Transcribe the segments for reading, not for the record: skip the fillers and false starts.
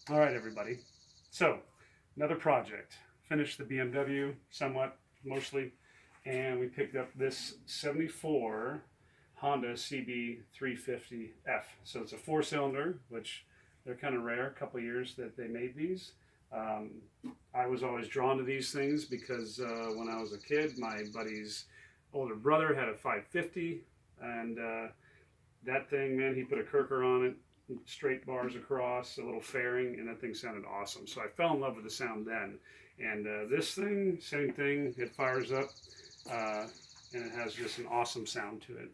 All right, everybody. So, another project. Finished the BMW somewhat, mostly, and we picked up this 74 Honda CB350F. So it's a four-cylinder, which they're kind of rare. A couple years that they made these. Um, I was always drawn to these things because when I was a kid, my buddy's older brother had a 550, and that thing, man, he put a Kirker on it, straight bars across, a little fairing, and that thing sounded awesome. So I fell in love with the sound then. And this thing, same thing, it fires up, uh, and it has just an awesome sound to it.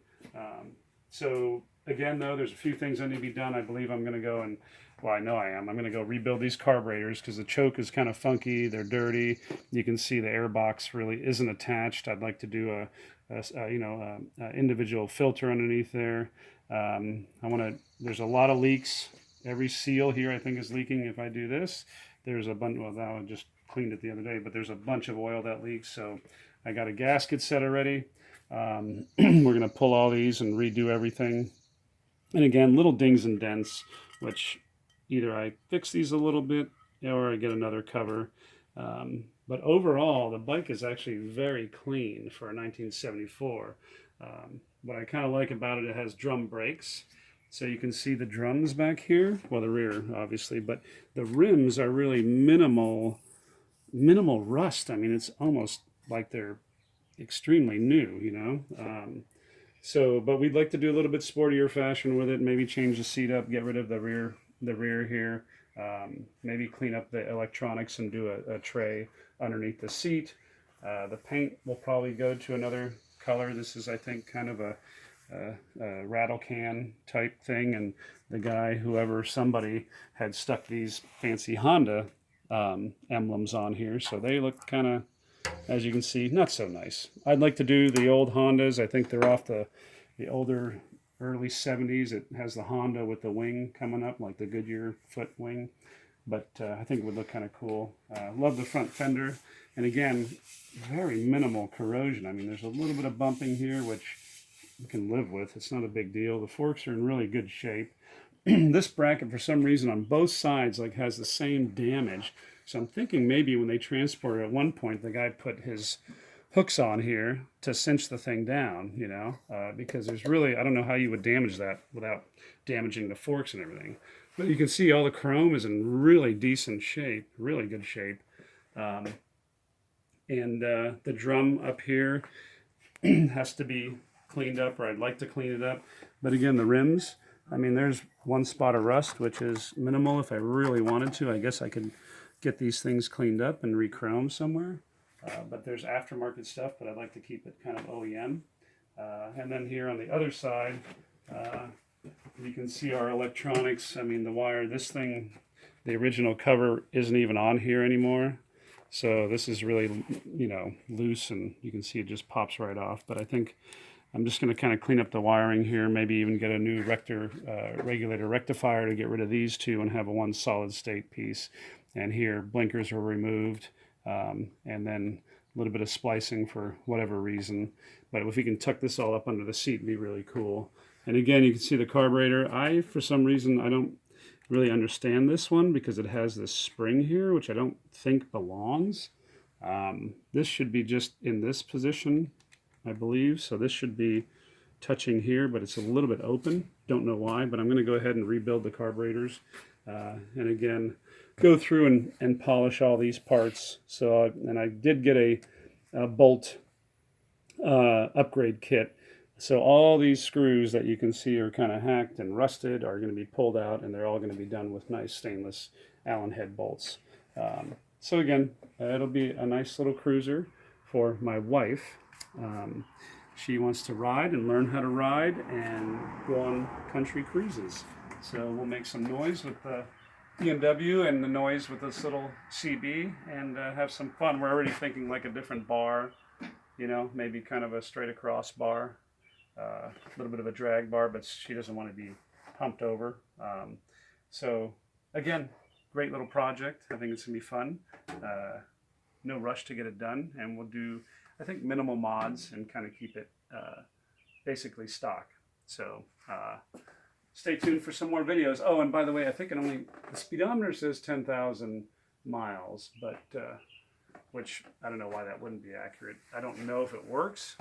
So again, though, there's a few things that need to be done. I believe I'm going to go and, well, I know I am. I'm going to go rebuild these carburetors because the choke is kind of funky. They're dirty. You can see the air box really isn't attached. I'd like to do a individual filter underneath there. I want to. There's a lot of leaks. Every seal here, I think, is leaking. If I do this, there's a bunch. Well, that one just cleaned it the other day, but there's a bunch of oil that leaks. So I got a gasket set already. We're gonna pull all these and redo everything. And again, little dings and dents, which either I fix these a little bit or I get another cover. But overall, the bike is actually very clean for a 1974. What I kind of like about it, it has drum brakes. So you can see the drums back here. Well, the rear, obviously, but the rims are really minimal rust. I mean, it's almost like they're extremely new, you know? But we'd like to do a little bit sportier fashion with it. Maybe change the seat up, get rid of the rear here. Maybe clean up the electronics and do a tray underneath the seat. The paint will probably go to another color. This is, I think, kind of a rattle can type thing. And the guy, somebody had stuck these fancy Honda emblems on here. So they look kind of, as you can see, not so nice. I'd like to do the old Hondas. I think they're off the older early 70s. It has the Honda with the wing coming up, like the Goodyear foot wing. But I think it would look kind of cool. Love the front fender. And again, very minimal corrosion. I mean, there's a little bit of bumping here, which you can live with. It's not a big deal. The forks are in really good shape. This bracket, for some reason, on both sides, like has the same damage. So I'm thinking maybe when they transport it at one point, the guy put his hooks on here to cinch the thing down, because there's really, I don't know how you would damage that without damaging the forks and everything. But you can see all the chrome is in really decent shape, really good shape. Um, and the drum up here has to be cleaned up, or I'd like to clean it up. But again, the rims, I mean, there's one spot of rust, which is minimal. If I really wanted to, I guess I could get these things cleaned up and re-chrome somewhere. But there's aftermarket stuff, but I'd like to keep it kind of OEM. And then here on the other side, you can see our electronics. I mean, the wire, this thing, the original cover isn't even on here anymore. So this is really, loose, and you can see it just pops right off. But I think I'm just going to kind of clean up the wiring here, maybe even get a new regulator rectifier to get rid of these two and have a one solid state piece. And here, blinkers were removed, and then a little bit of splicing for whatever reason. But if we can tuck this all up under the seat, it'd be really cool. And again, you can see the carburetor. For some reason, I don't really understand this one because it has this spring here, which I don't think belongs. This should be just in this position, I believe. So this should be touching here, but it's a little bit open. Don't know why, but I'm going to go ahead and rebuild the carburetors. And again, go through and polish all these parts. And I did get a bolt upgrade kit. So all these screws that you can see are kind of hacked and rusted are going to be pulled out, and they're all going to be done with nice stainless Allen head bolts. So again, it'll be a nice little cruiser for my wife. She wants to ride and learn how to ride and go on country cruises. So we'll make some noise with the BMW and the noise with this little CB and have some fun. We're already thinking like a different bar, maybe kind of a straight across bar, a little bit of a drag bar, but she doesn't want to be pumped over. So again, great little project. I think it's gonna be fun. No rush to get it done, and we'll do, I think, minimal mods and kind of keep it basically stock. So stay tuned for some more videos. Oh, and by the way, I think the speedometer says 10,000 miles, but which I don't know why that wouldn't be accurate. I don't know if it works,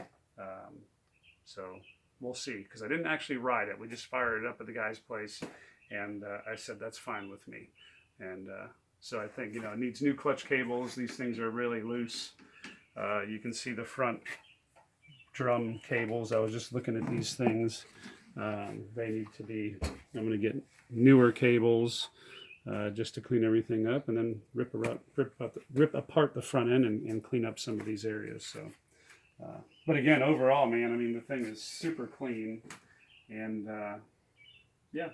so we'll see, because I didn't actually ride it. We just fired it up at the guy's place, and I said that's fine with me. And so I think, it needs new clutch cables. These things are really loose. You can see the front drum cables. I was just looking at these things. They need to be, I'm going to get newer cables just to clean everything up, and then rip apart the front end and clean up some of these areas. So, but again, overall, man, I mean, the thing is super clean, and yeah,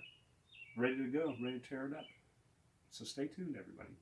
ready to go, ready to tear it up. So stay tuned, everybody.